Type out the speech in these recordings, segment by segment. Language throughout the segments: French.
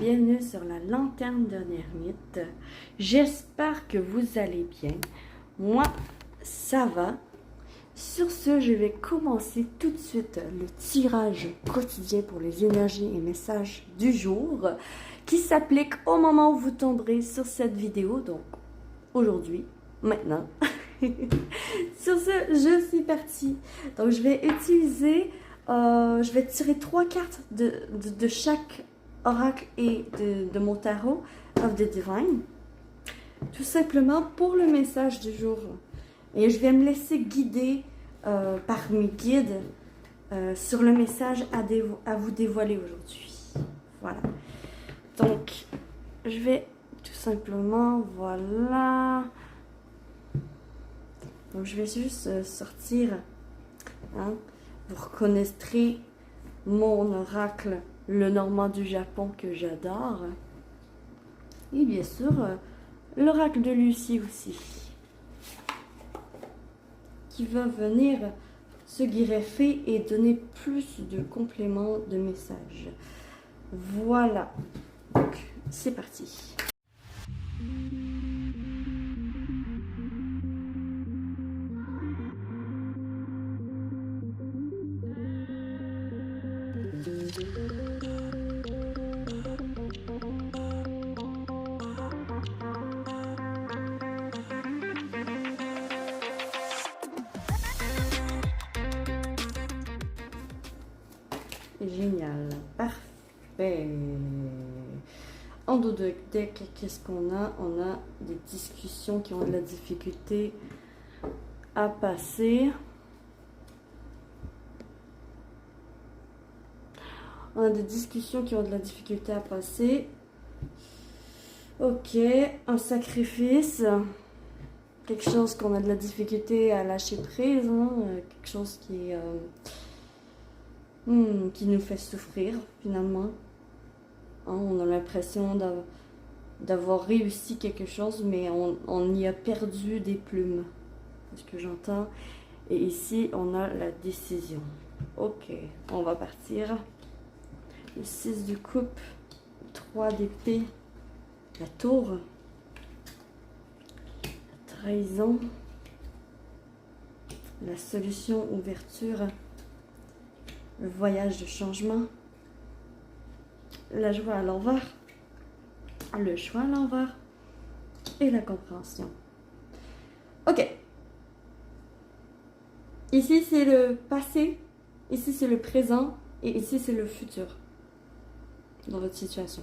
bienvenue sur la Lanterne d'un Ermite. J'espère que vous allez bien. Moi, ça va. Sur ce, je vais commencer tout de suite le tirage quotidien pour les énergies et messages du jour qui s'applique au moment où vous tomberez sur cette vidéo, donc aujourd'hui, maintenant. Sur ce, je suis partie. Donc, je vais utiliser, je vais tirer 3 cartes de chaque oracle et de mon tarot of the Divine, tout simplement pour le message du jour. Et je vais me laisser guider par mes guides sur le message à vous dévoiler aujourd'hui. Voilà. Donc, je vais tout simplement, voilà. Donc, je vais juste sortir. Hein. Vous reconnaîtrez mon oracle, le Normand du Japon, que j'adore. Et bien sûr, l'oracle de Lucie aussi, qui va venir se greffer et donner plus de compléments de messages. Voilà. Donc, c'est parti. Génial, parfait. En dos de deck, qu'est-ce qu'on a? On a des discussions qui ont de la difficulté à passer. On a des discussions qui ont de la difficulté à passer. Ok, un sacrifice. Quelque chose qu'on a de la difficulté à lâcher prise. Hein? Quelque chose qui nous fait souffrir finalement. Hein? On a l'impression d'avoir réussi quelque chose, mais on y a perdu des plumes. C'est ce que j'entends. Et ici, on a la décision. Ok, on va partir. Le 6 de coupe, 3 d'épée, la tour, la trahison, la solution, ouverture, le voyage de changement, la joie à l'envers, le choix à l'envers et la compréhension. Ok. Ici, c'est le passé, ici, c'est le présent et ici, c'est le futur dans votre situation.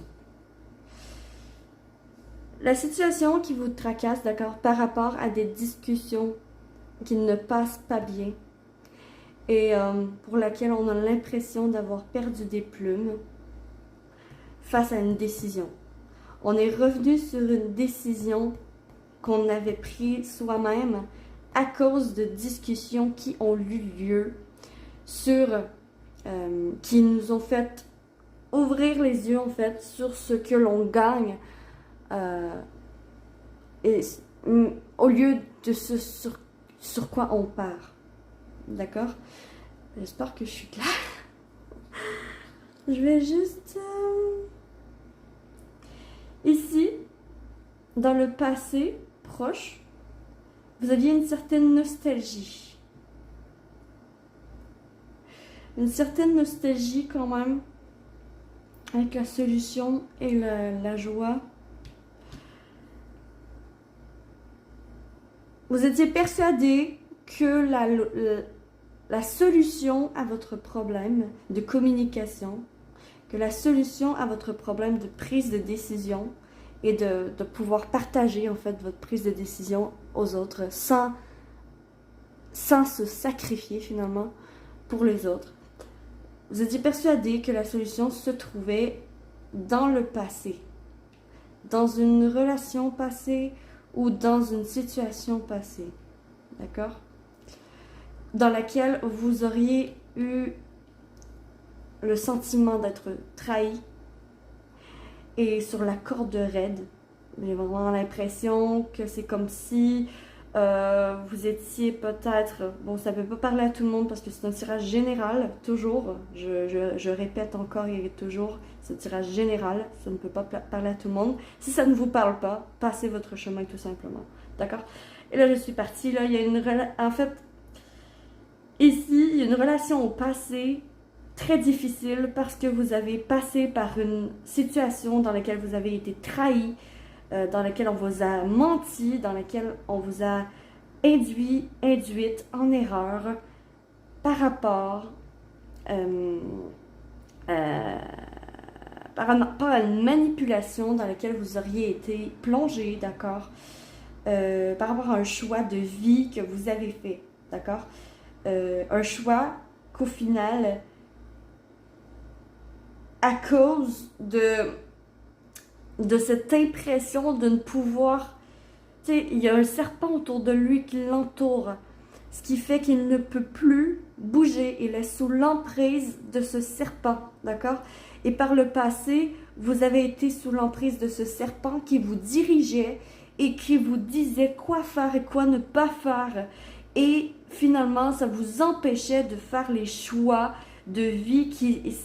La situation qui vous tracasse, d'accord, par rapport à des discussions qui ne passent pas bien et pour laquelle on a l'impression d'avoir perdu des plumes face à une décision. On est revenu sur une décision qu'on avait prise soi-même à cause de discussions qui ont eu lieu qui nous ont fait ouvrir les yeux en fait sur ce que l'on gagne au lieu de ce sur quoi on part. D'accord? J'espère que je suis claire. Je vais juste... Ici, dans le passé proche, vous aviez une certaine nostalgie. Une certaine nostalgie quand même, avec la solution et la joie. Vous étiez persuadé que la solution à votre problème de communication, que la solution à votre problème de prise de décision et de pouvoir partager en fait votre prise de décision aux autres sans se sacrifier finalement pour les autres. Vous étiez persuadé que la solution se trouvait dans le passé, dans une relation passée ou dans une situation passée, d'accord? Dans laquelle vous auriez eu le sentiment d'être trahi et sur la corde raide. J'ai vraiment l'impression que c'est comme si Vous étiez peut-être, bon, ça ne peut pas parler à tout le monde parce que c'est un tirage général, toujours. Je répète encore et toujours, c'est un tirage général, ça ne peut pas parler à tout le monde. Si ça ne vous parle pas, passez votre chemin tout simplement. D'accord? Et là, je suis partie. Là, il y a en fait, ici, il y a une relation au passé très difficile parce que vous avez passé par une situation dans laquelle vous avez été trahi, dans laquelle on vous a menti, dans laquelle on vous a induite en erreur par rapport par une manipulation dans laquelle vous auriez été plongé, d'accord? Par rapport à un choix de vie que vous avez fait, d'accord? Un choix qu'au final, à cause de cette impression de ne pouvoir... Tu sais, il y a un serpent autour de lui qui l'entoure, ce qui fait qu'il ne peut plus bouger. Il est sous l'emprise de ce serpent, d'accord? Et par le passé, vous avez été sous l'emprise de ce serpent qui vous dirigeait et qui vous disait quoi faire et quoi ne pas faire. Et finalement, ça vous empêchait de faire les choix de vie qui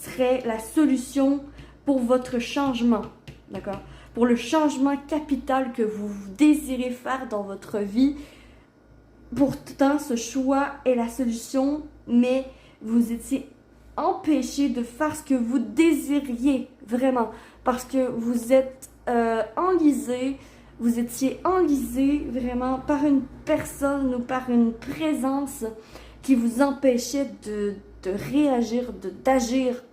serait la solution pour votre changement, d'accord? Pour le changement capital que vous désirez faire dans votre vie. Pourtant, ce choix est la solution, mais vous étiez empêché de faire ce que vous désiriez vraiment, parce que vous êtes enlisé, vous étiez enlisé vraiment par une personne ou par une présence qui vous empêchait de réagir, d'agir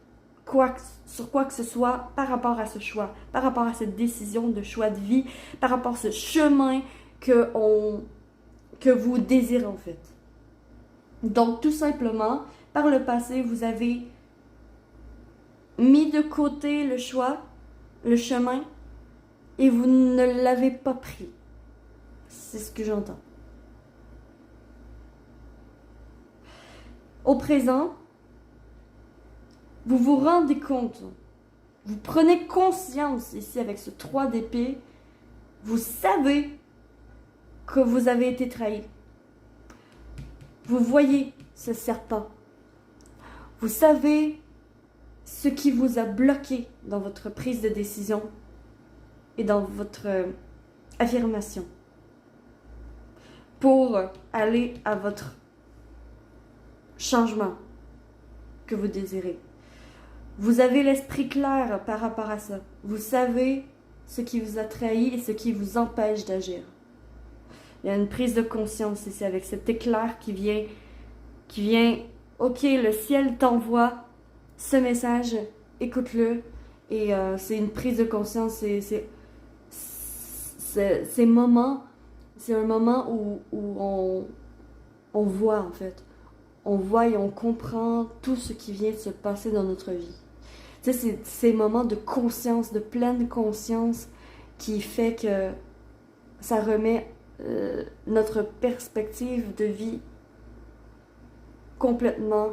sur quoi que ce soit par rapport à ce choix, par rapport à cette décision de choix de vie, par rapport à ce chemin que vous désirez en fait. Donc tout simplement, par le passé, vous avez mis de côté le choix, le chemin, et vous ne l'avez pas pris. C'est ce que j'entends. Au présent, vous vous rendez compte, vous prenez conscience ici avec ce 3 d'épée, vous savez que vous avez été trahi. Vous voyez ce serpent. Vous savez ce qui vous a bloqué dans votre prise de décision et dans votre affirmation pour aller à votre changement que vous désirez. Vous avez l'esprit clair par rapport à ça. Vous savez ce qui vous a trahi et ce qui vous empêche d'agir. Il y a une prise de conscience ici avec cet éclair qui vient, ok, le ciel t'envoie ce message, écoute-le. Et c'est une prise de conscience, c'est un moment où on voit en fait. On voit et on comprend tout ce qui vient de se passer dans notre vie. Tu sais, c'est ces moments de conscience, de pleine conscience qui fait que ça remet notre perspective de vie complètement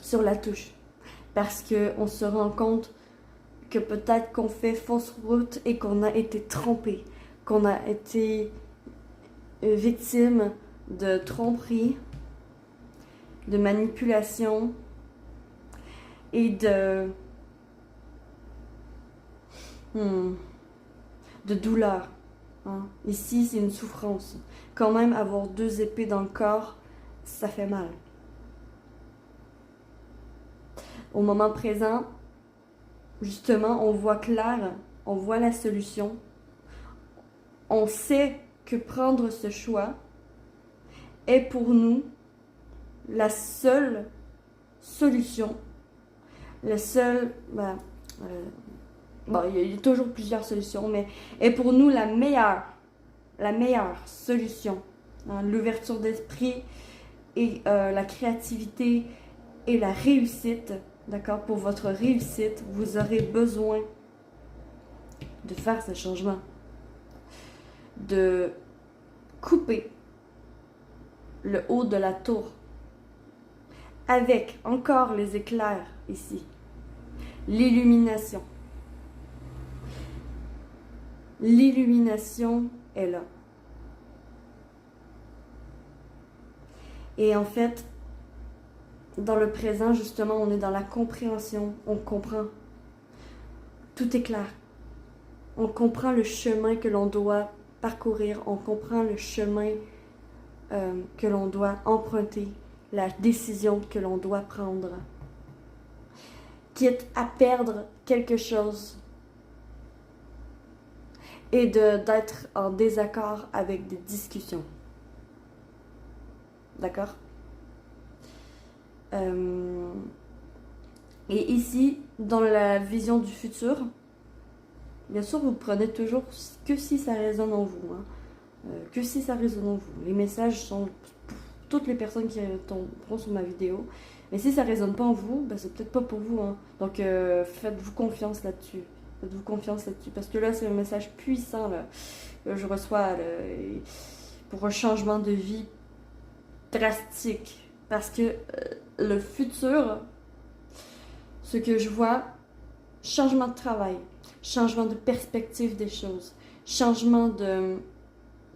sur la touche. Parce qu'on se rend compte que peut-être qu'on fait fausse route et qu'on a été trompé, qu'on a été victime de tromperie, de manipulation et de douleur. Hein? Ici, c'est une souffrance. Quand même, avoir 2 épées dans le corps, ça fait mal. Au moment présent, justement, on voit clair, on voit la solution. On sait que prendre ce choix est pour nous la seule solution. Le seul... bon, il y a toujours plusieurs solutions, mais est pour nous la meilleure solution. Hein, l'ouverture d'esprit et la créativité et la réussite. D'accord? Pour votre réussite, vous aurez besoin de faire ce changement. De couper le haut de la tour avec encore les éclairs ici. L'illumination. L'illumination est là. Et en fait, dans le présent, justement, on est dans la compréhension. On comprend. Tout est clair. On comprend le chemin que l'on doit parcourir. On comprend le chemin que l'on doit emprunter. La décision que l'on doit prendre. Quitte à perdre quelque chose et d'être en désaccord avec des discussions. D'accord? Et ici, dans la vision du futur, bien sûr, vous prenez toujours que si ça résonne en vous. Que si ça résonne en vous. Les messages sont pour toutes les personnes qui tomberont sur ma vidéo. Mais si ça résonne pas en vous, ben c'est peut-être pas pour vous. Donc, faites-vous confiance là-dessus. Faites-vous confiance là-dessus. Parce que là, c'est un message puissant là, que je reçois là, pour un changement de vie drastique. Parce que le futur, ce que je vois, changement de travail, changement de perspective des choses, changement de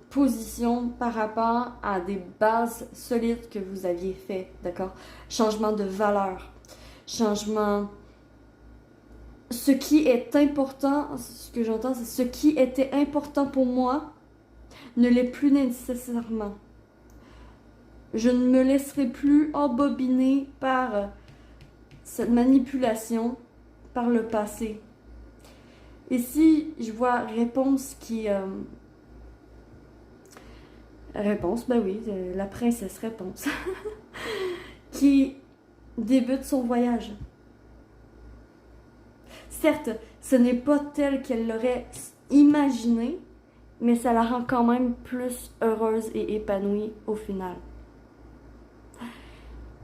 position par rapport à des bases solides que vous aviez fait, d'accord? Changement de valeur, changement... Ce qui est important, ce que j'entends, c'est ce qui était important pour moi ne l'est plus nécessairement. Je ne me laisserai plus embobiner par cette manipulation par le passé. Ici, je vois réponse qui... Réponse, ben oui, la princesse réponse. qui débute son voyage. Certes, ce n'est pas tel qu'elle l'aurait imaginé, mais ça la rend quand même plus heureuse et épanouie au final.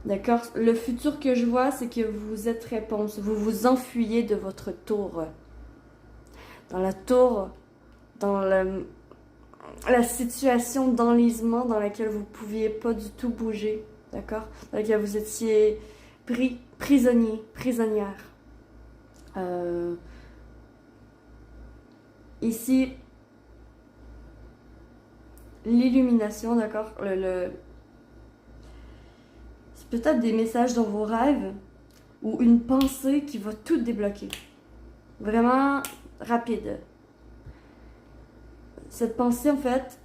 D'accord? Le futur que je vois, c'est que vous êtes réponse. Vous vous enfuyez de votre tour. Dans la tour, dans la situation d'enlisement dans laquelle vous ne pouviez pas du tout bouger. D'accord? Dans laquelle vous étiez prisonnier, prisonnière. Ici, l'illumination, d'accord? C'est peut-être des messages dans vos rêves ou une pensée qui va tout débloquer. Vraiment rapide. Cette pensée, en fait,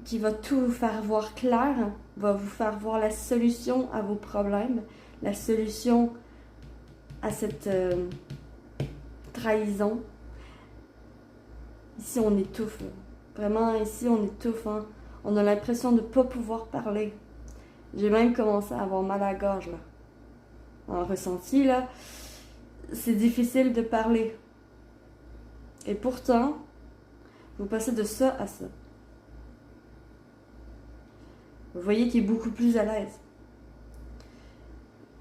qui va tout vous faire voir clair, va vous faire voir la solution à vos problèmes, la solution à cette trahison. Ici, on étouffe. Vraiment, ici, on étouffe. On a l'impression de ne pas pouvoir parler. J'ai même commencé à avoir mal à la gorge, là. En ressenti, là, c'est difficile de parler. Et pourtant, vous passez de ça à ça. Vous voyez qu'il est beaucoup plus à l'aise.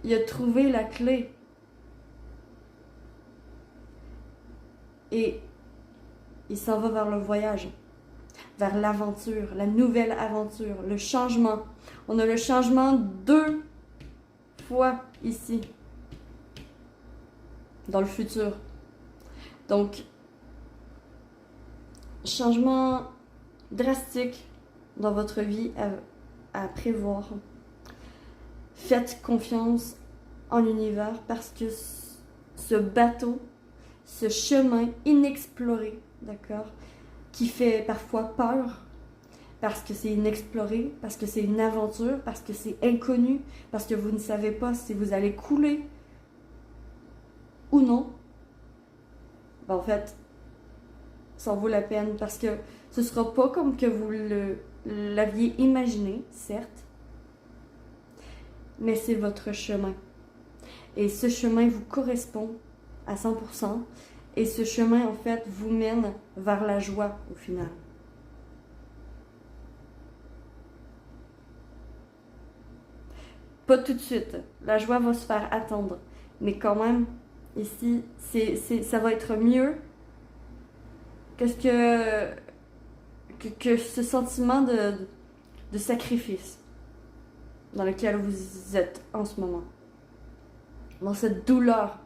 Il a trouvé la clé. Et il s'en va vers le voyage, vers l'aventure, la nouvelle aventure, le changement. On a le changement 2 fois ici, dans le futur. Donc, changement drastique dans votre vie à prévoir. Faites confiance en l'univers parce que ce bateau, ce chemin inexploré, d'accord, qui fait parfois peur, parce que c'est inexploré, parce que c'est une aventure, parce que c'est inconnu, parce que vous ne savez pas si vous allez couler ou non, ben en fait, ça en vaut la peine parce que ce ne sera pas comme que vous l'aviez imaginé, certes, mais c'est votre chemin. Et ce chemin vous correspond à 100%. Et ce chemin, en fait, vous mène vers la joie au final. Pas tout de suite. La joie va se faire attendre. Mais quand même, ici, ça va être mieux que ce sentiment de sacrifice dans lequel vous êtes en ce moment. Dans cette douleur.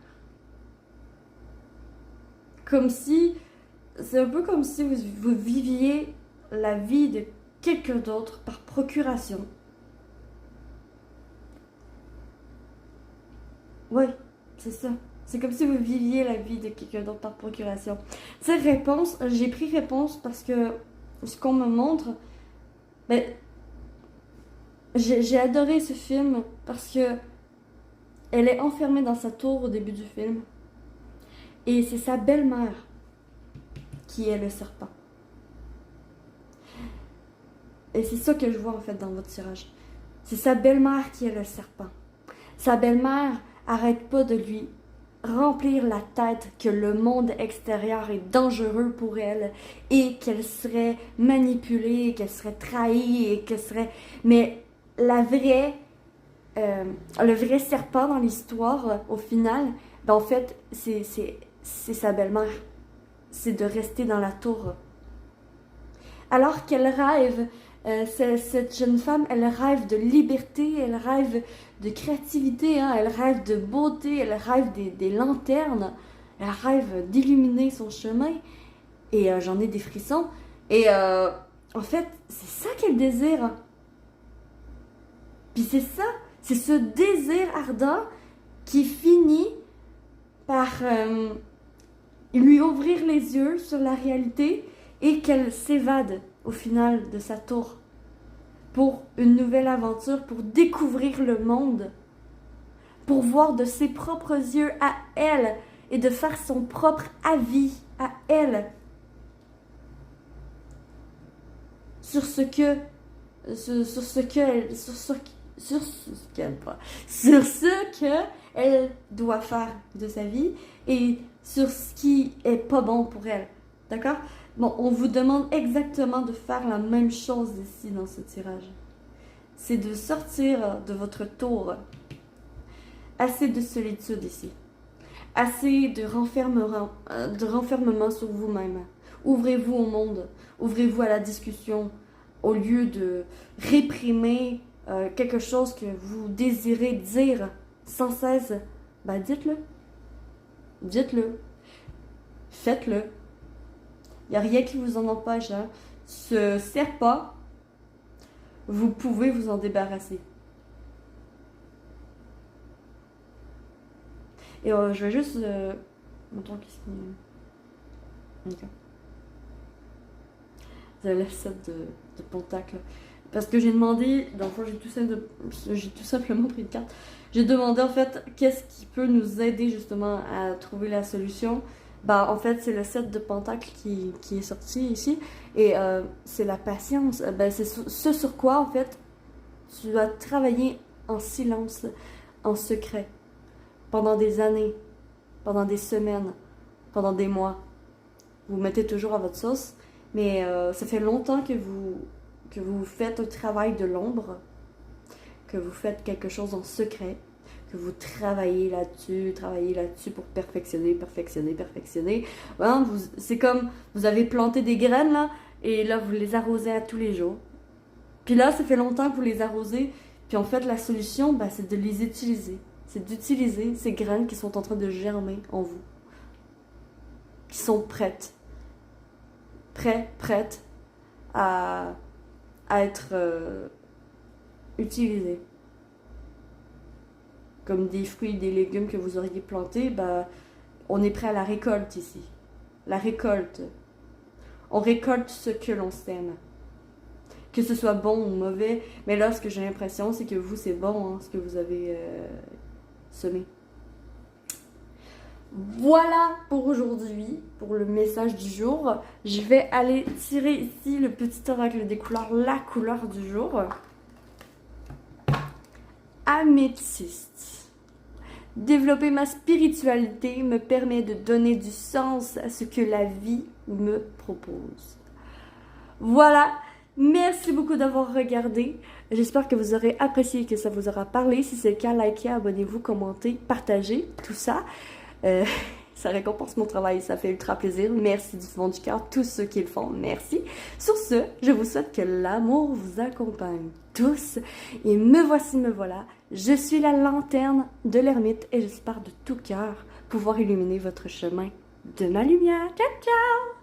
Comme si c'est un peu comme si vous viviez la vie de quelqu'un d'autre par procuration. Oui, c'est ça. C'est comme si vous viviez la vie de quelqu'un d'autre par procuration. Cette réponse, j'ai pris réponse parce que ce qu'on me montre, ben, j'ai adoré ce film parce que elle est enfermée dans sa tour au début du film. Et c'est sa belle-mère qui est le serpent. Et c'est ça que je vois en fait dans votre tirage. C'est sa belle-mère qui est le serpent. Sa belle-mère arrête pas de lui remplir la tête que le monde extérieur est dangereux pour elle et qu'elle serait manipulée, qu'elle serait trahie et qu'elle serait... Mais le vrai serpent dans l'histoire, au final, ben en fait, c'est sa belle-mère. C'est de rester dans la tour. Alors qu'elle rêve, cette jeune femme, elle rêve de liberté, elle rêve de créativité, hein, elle rêve de beauté, elle rêve des lanternes, elle rêve d'illuminer son chemin. Et j'en ai des frissons. Et en fait, c'est ça qu'elle désire. Puis c'est ça, c'est ce désir ardent qui finit par lui ouvrir les yeux sur la réalité et qu'elle s'évade au final de sa tour pour une nouvelle aventure, pour découvrir le monde, pour voir de ses propres yeux à elle et de faire son propre avis à elle sur ce que elle doit faire de sa vie et sur ce qui est pas bon pour elle. D'accord? Bon, on vous demande exactement de faire la même chose ici dans ce tirage. C'est de sortir de votre tour. Assez de solitude ici. Assez de renfermement sur vous-même. Ouvrez-vous au monde. Ouvrez-vous à la discussion. Au lieu de réprimer quelque chose que vous désirez dire sans cesse, ben dites-le. Dites-le. Faites-le. Il n'y a rien qui vous en empêche. Hein. Ce serpent, vous pouvez vous en débarrasser. Et je vais juste... Montrons qu'ici... Ok. Vous avez la set de pentacle. Parce que j'ai demandé... Dans le fond, j'ai tout simplement pris une carte. J'ai demandé en fait qu'est-ce qui peut nous aider justement à trouver la solution. Bah, en fait, c'est le set de pentacles qui est sorti ici. Et c'est la patience. Ben, c'est ce sur quoi, en fait, tu dois travailler en silence, en secret, pendant des années, pendant des semaines, pendant des mois. Vous mettez toujours à votre sauce, mais ça fait longtemps que vous faites un travail de l'ombre, que vous faites quelque chose en secret, que vous travaillez là-dessus pour perfectionner. Voilà, c'est comme vous avez planté des graines là, et là vous les arrosez à tous les jours. Puis là, ça fait longtemps que vous les arrosez, puis en fait la solution, ben, c'est de les utiliser. C'est d'utiliser ces graines qui sont en train de germer en vous, qui sont prêtes à être utilisées. Comme des fruits, des légumes que vous auriez plantés, ben, on est prêt à la récolte ici. La récolte. On récolte ce que l'on sème. Que ce soit bon ou mauvais, mais là, ce que j'ai l'impression, c'est que vous, c'est bon, hein, ce que vous avez semé. Voilà pour aujourd'hui, pour le message du jour. Je vais aller tirer ici le petit oracle des couleurs, la couleur du jour. Améthyste. Développer ma spiritualité me permet de donner du sens à ce que la vie me propose. Voilà, merci beaucoup d'avoir regardé. J'espère que vous aurez apprécié, que ça vous aura parlé. Si c'est le cas, likez, abonnez-vous, commentez, partagez, tout ça. Ça récompense mon travail, ça fait ultra plaisir. Merci du fond du cœur, tous ceux qui le font, merci. Sur ce, je vous souhaite que l'amour vous accompagne tous. Et me voici, me voilà. Je suis la lanterne de l'ermite et j'espère de tout cœur pouvoir illuminer votre chemin de ma lumière. Ciao, ciao!